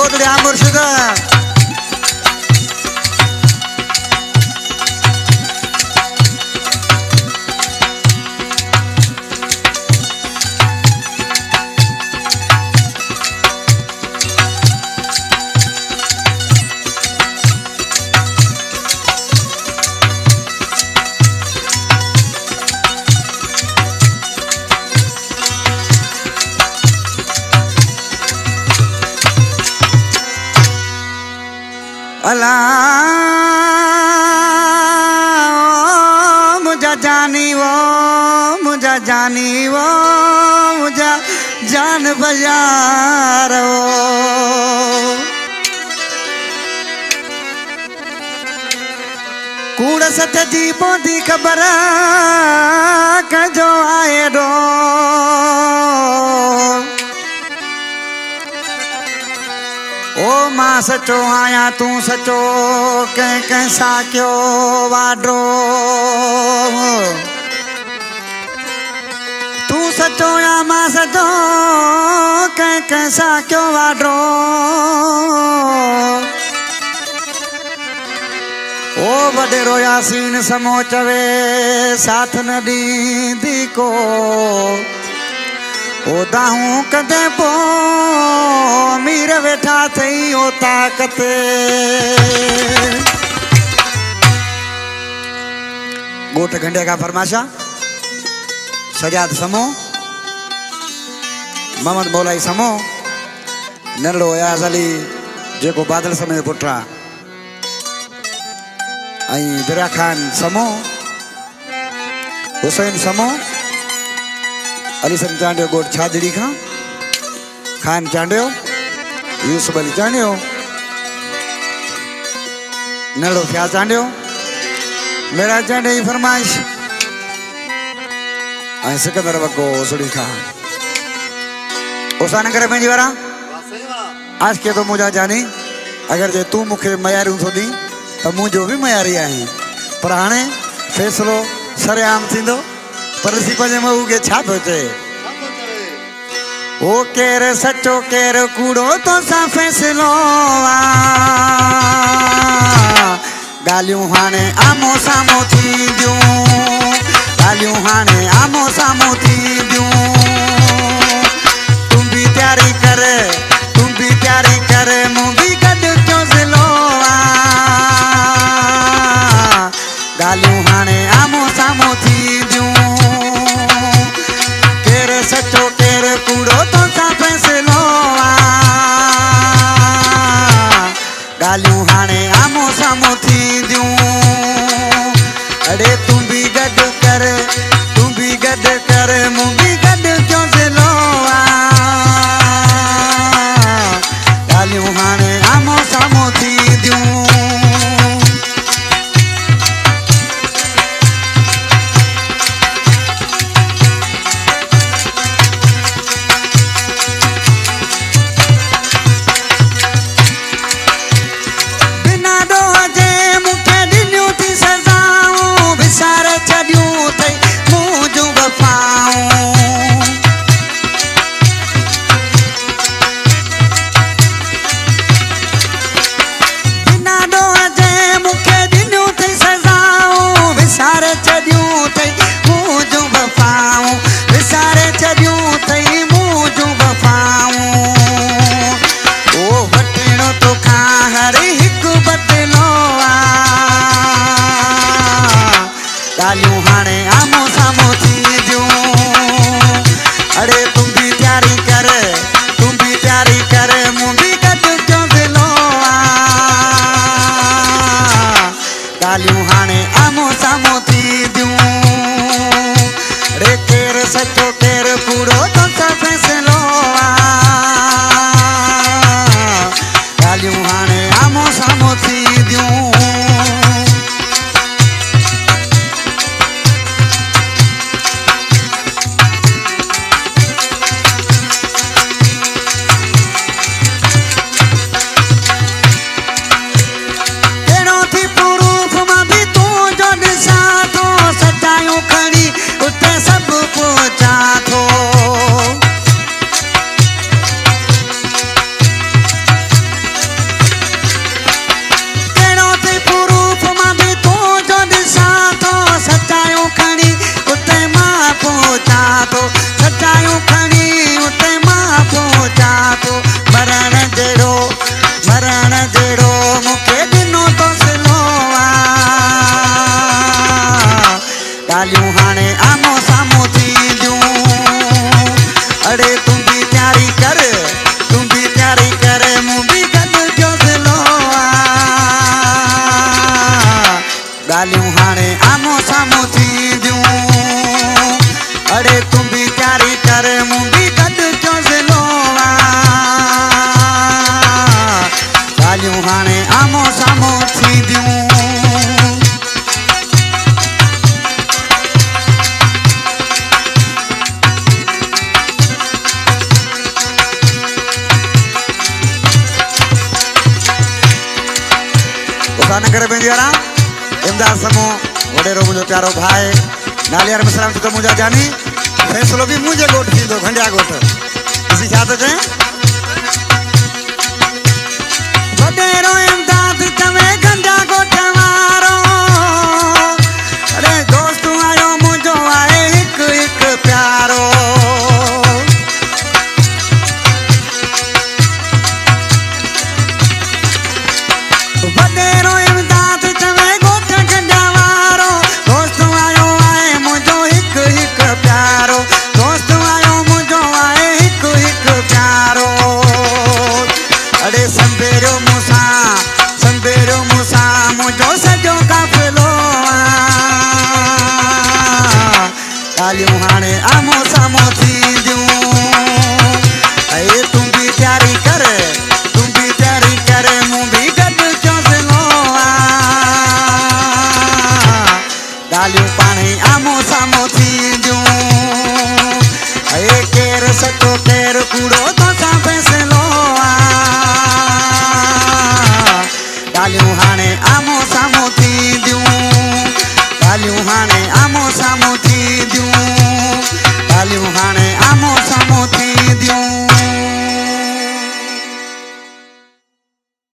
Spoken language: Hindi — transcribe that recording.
गोदड़िया मुर्शिद अला मुझा जानी वो मुझा जानी वो मुझा जान बजारो कूड़ सच जी पौधी खबर कजो आए डो ओ मां सचो आया तू सचो कैसा क्यों वाड्रो तू सचो या मां सचो कैसा क्यों वाड्रो ओ वडेरो यासीन समो चवे साथ न दी को ओ दाहूं कदे पो मीर वेठा थई ओ ताकत गोट घंटे का फरमाशा सजाद समो मोहम्मद मौलाई समो नरड़ो याज अली जेको बादल समय पुटरा आई बिरा खान समो हुसैन समो अली सन चांडियो गोट छाजड़ी खान चांडियो यूसुफ अली चांडियो नड़ो फ्या चांडियो मेरा चांडे की फरमाइश आई सिकंदर वको सुड़ी खान ओसा न करे पंहिंजी वारा आज के तो मुझा जानी अगर जे तू मुखे मयारियूं थो दी त मुझो भी मयारी आई पर हाणे फैसलो सरेआम थींदो पर सी पंहिंजे महू के छा थो चए ओ केर सचो केर कूड़ो तो सा फैसलो गालियूं हाणे आमो सामो थींदियूं गालियूं हाणे आमो सामो थींदियूं तूं भी तैयारी कर मूं भी गॾु क्यों ज़िलो गालियूं हाणे आमो सामो थींदियूं केर सचो केर कूड़ो तो सा फैसलो गालियूं हाणे आमो सामो थींदियूं अड़े तूं भी गॾु कर मूं भी गॾु क्यों ज़िलो गालियूं हाणे आमो सामो थींदियूं गालियूं हाणे आमो सामो थींदियूं अड़े तूं भी तैयारी कर मूं भी गॾु क्यों ज़िलो गालियूं हाणे आमो सामो थींदियूं अड़े केर सचो केर कूड़ो तो सा फैसलो गालियूं हाणे आमो सामो थींदियूं सान करे पंहिंजी वारा इमदाद समूह वॾेरो मुंहिंजो प्यारो भाई नालियार मिसराम तो मुंहिंजा जानी फ़ैसिलो बि मुंहिंजे ॻोठ थींदो खंडिया ॻोठ ॾिसी छा थो चए वॾेरो इमदाद चवे खंडिया ॻोठ वारो अरे दोस्त आयो मुंहिंजो आहे हिकु हिकु प्यारो वॾेरो इमदाद चवे ॻोठ खंडिया वारो दोस्त आयो आहे मुंहिंजो हिकु हिकु प्यारो दोस्त आयो मुंहिंजो आहे हिकु हिकु प्यारो अरे संभेरियो मूंसां मुंहिंजो सॼो काफ़िलो ॻाल्हियूं हाणे आमो साम्हूं थींदियूं ऐं तूं बि तयारी कर मूं बि गॾु चौसलो ॻाल्हियूं पाणे आमो साम्हूं